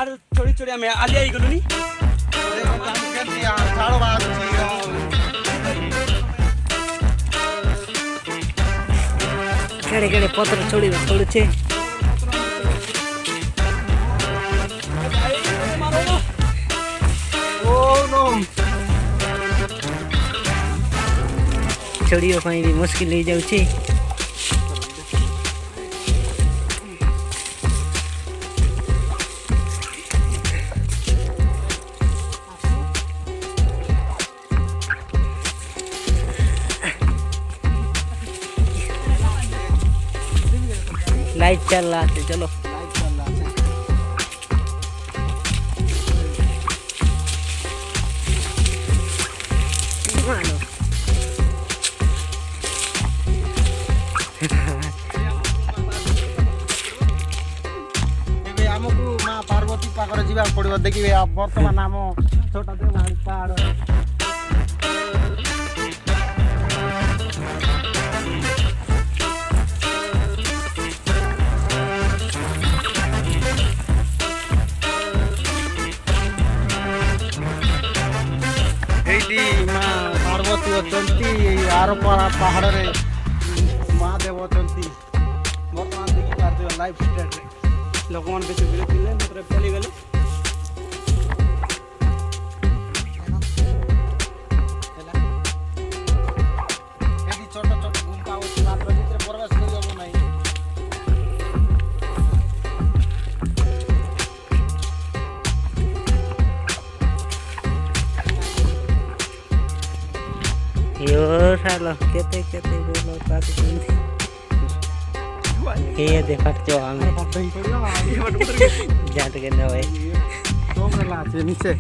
पहाड़ चढ़ी चढ़ी आम आलिया गलुनी केड़े केड़े पत्र छोड़ी पड़ू छे चढ़ियो पाई भी मुश्किल हो जाउची लाइट चल रहा है चलो आमको माँ पार्वती पाखर जीवा पड़ो देखिए बर्तमान आम छोटा पहाड़ माँ पार्वती अच्छा आर पहाड़ रे महादेव अच्छा बर्तमान देखिए लाइफ स्टाइल लोक मैंने बेस भिड़ चली गले छोट छोट गुंफा अच्छे मात्र भर प्रवेश कर ना यो सालो केते केते बोलो ताकि ये देखो जो हमें जाट के न भाई तो मला আছে নিচে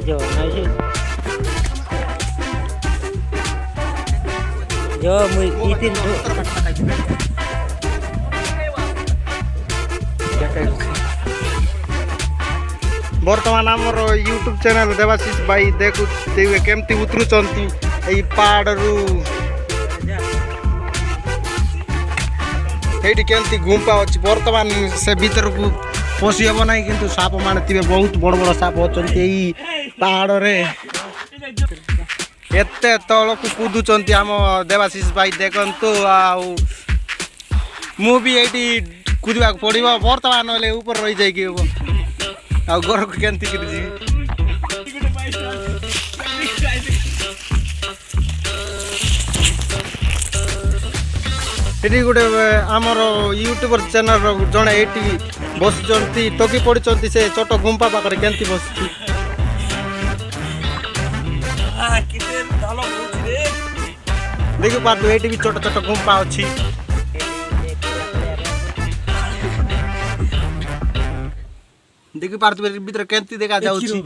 जो नहीं जो मुई इतिन बर्तमान आमर यूट्यूब चैनल देवाशीष भाई देखु केमती उतरुचंती एई पहाड़ रु एठी केमती गुंफा अछि बर्तमान से भीतर को पसी हबो नाही किंतु साप माने तिबे बहुत बड़ बड़ साप अछंती एई पहाड़ रे एते तळ को कूदुचंती आम देवाशीष भाई देखंतु आ मु भी एठी कूदवा पड़िबो बर्तमान ले ऊपर रही जाय कि आ घर को केंती कर जी एटी गोटे आमर यूट्यूबर चैनल जड़े ये बस टकी पड़ी से छोट गुंफा पाखे केंती बस देखी पार्थ ये भी छोट छोट गुंफा अच्छी देखी पार्थ भीतर केंती देखा जाउची।